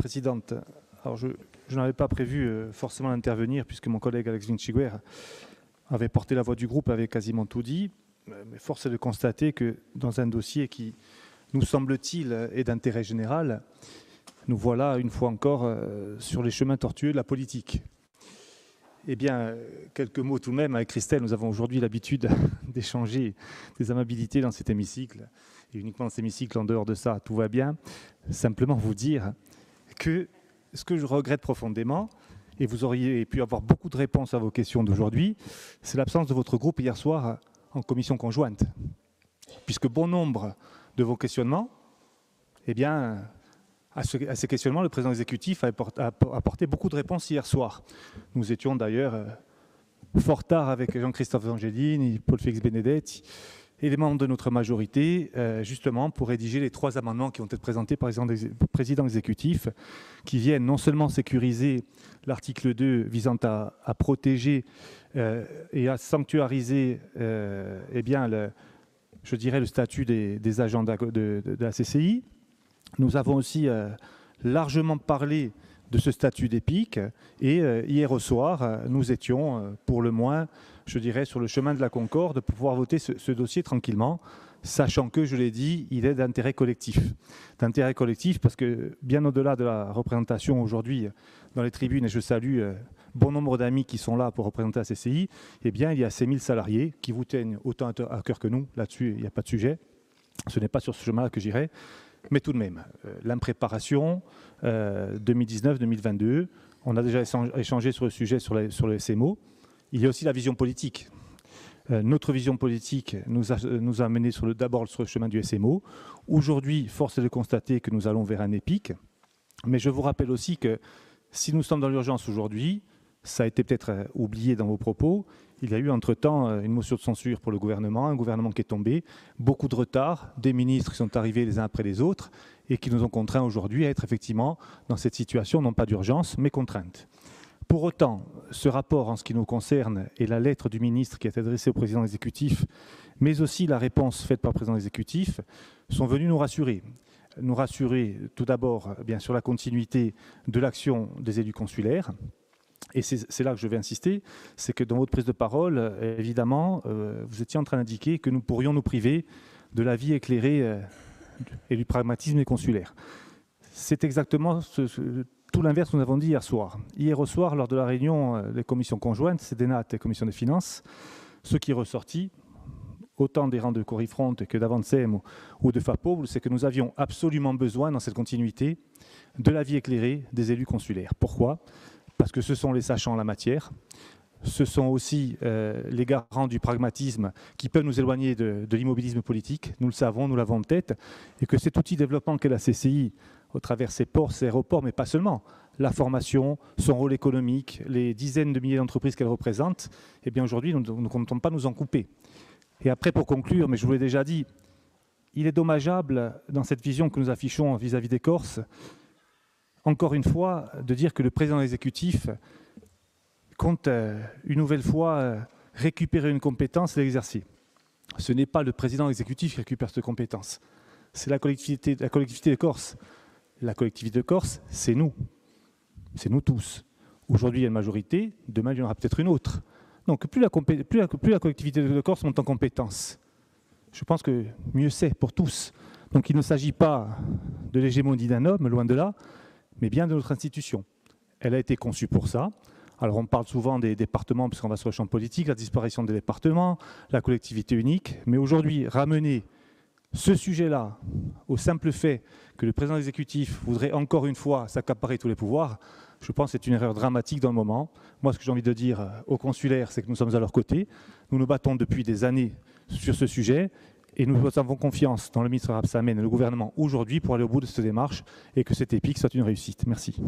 Présidente. Alors je n'avais pas prévu forcément d'intervenir puisque mon collègue Alex Vinciguer avait porté la voix du groupe, avait quasiment tout dit. Mais force est de constater que dans un dossier qui, nous semble-t-il, est d'intérêt général, nous voilà une fois encore sur les chemins tortueux de la politique. Eh bien, quelques mots tout de même avec Christelle. Nous avons aujourd'hui l'habitude d'échanger des amabilités dans cet hémicycle. Et uniquement dans cet hémicycle, en dehors de ça, tout va bien. Simplement vous dire que ce que je regrette profondément, et vous auriez pu avoir beaucoup de réponses à vos questions d'aujourd'hui, c'est l'absence de votre groupe hier soir en commission conjointe. Puisque bon nombre de vos questionnements, eh bien, à ces questionnements, le président exécutif a apporté beaucoup de réponses hier soir. Nous étions d'ailleurs fort tard avec Jean-Christophe Angelini, Paul-Félix Benedetti et les membres de notre majorité, justement pour rédiger les 3 amendements qui ont été présentés par le président exécutif, qui viennent non seulement sécuriser l'article 2 visant à protéger et à sanctuariser eh bien, je dirais le statut des agents de la CCI. Nous avons aussi largement parlé de ce statut d'EPIC et hier au soir, nous étions pour le moins, je dirais, sur le chemin de la concorde pour pouvoir voter ce dossier tranquillement, sachant que, je l'ai dit, il est d'intérêt collectif. D'intérêt collectif parce que bien au-delà de la représentation aujourd'hui dans les tribunes, et je salue bon nombre d'amis qui sont là pour représenter la CCI, eh bien, il y a ces 1000 salariés qui vous tiennent autant à cœur que nous. Là-dessus, il n'y a pas de sujet. Ce n'est pas sur ce chemin-là que j'irai. Mais tout de même, l'impréparation 2019-2022, on a déjà échangé sur le sujet sur le SMO. Il y a aussi la vision politique. Notre vision politique nous a menés d'abord sur le chemin du SMO. Aujourd'hui, force est de constater que nous allons vers un EPIC. Mais je vous rappelle aussi que si nous sommes dans l'urgence aujourd'hui, ça a été peut-être oublié dans vos propos, il y a eu entre-temps une motion de censure pour le gouvernement, un gouvernement qui est tombé, beaucoup de retard, des ministres qui sont arrivés les uns après les autres et qui nous ont contraints aujourd'hui à être effectivement dans cette situation, non pas d'urgence, mais contrainte. Pour autant, ce rapport en ce qui nous concerne et la lettre du ministre qui est adressée au président exécutif, mais aussi la réponse faite par le président exécutif, sont venus nous rassurer. Nous rassurer tout d'abord bien sur la continuité de l'action des élus consulaires. Et c'est là que je vais insister, c'est que dans votre prise de parole, évidemment, vous étiez en train d'indiquer que nous pourrions nous priver de la vie éclairée et du pragmatisme des consulaires. C'est exactement tout l'inverse que nous avons dit hier soir. Hier au soir, lors de la réunion des commissions conjointes, CDNAT et Commission des finances, ce qui est ressorti, autant des rangs de Corifront que d'Avancem ou de FAPO, c'est que nous avions absolument besoin, dans cette continuité, de la vie éclairée des élus consulaires. Pourquoi ? Parce que ce sont les sachants en la matière, ce sont aussi les garants du pragmatisme qui peuvent nous éloigner de l'immobilisme politique, nous le savons, nous l'avons en tête, et que cet outil de développement qu'est la CCI, au travers ses ports, ses aéroports, mais pas seulement, la formation, son rôle économique, les dizaines de milliers d'entreprises qu'elle représente, eh bien aujourd'hui, nous ne comptons pas nous en couper. Et après, pour conclure, mais je vous l'ai déjà dit, il est dommageable, dans cette vision que nous affichons vis-à-vis des Corses, encore une fois, de dire que le président exécutif compte une nouvelle fois récupérer une compétence et l'exercer. Ce n'est pas le président exécutif qui récupère cette compétence, c'est la collectivité de Corse. La collectivité de Corse, c'est nous tous. Aujourd'hui, il y a une majorité, demain, il y en aura peut-être une autre. Donc, plus la collectivité de Corse monte en compétence, je pense que mieux c'est pour tous. Donc, il ne s'agit pas de l'hégémonie d'un homme, loin de là, mais bien de notre institution. Elle a été conçue pour ça. Alors on parle souvent des départements, puisqu'on va sur le champ politique, la disparition des départements, la collectivité unique, mais aujourd'hui, ramener ce sujet-là au simple fait que le président exécutif voudrait encore une fois s'accaparer tous les pouvoirs, je pense que c'est une erreur dramatique dans le moment. Moi, ce que j'ai envie de dire aux consulaires, c'est que nous sommes à leur côté. Nous nous battons depuis des années sur ce sujet. Et nous avons confiance dans le ministre Rebsamen et le gouvernement aujourd'hui pour aller au bout de cette démarche et que cet EPIC soit une réussite. Merci.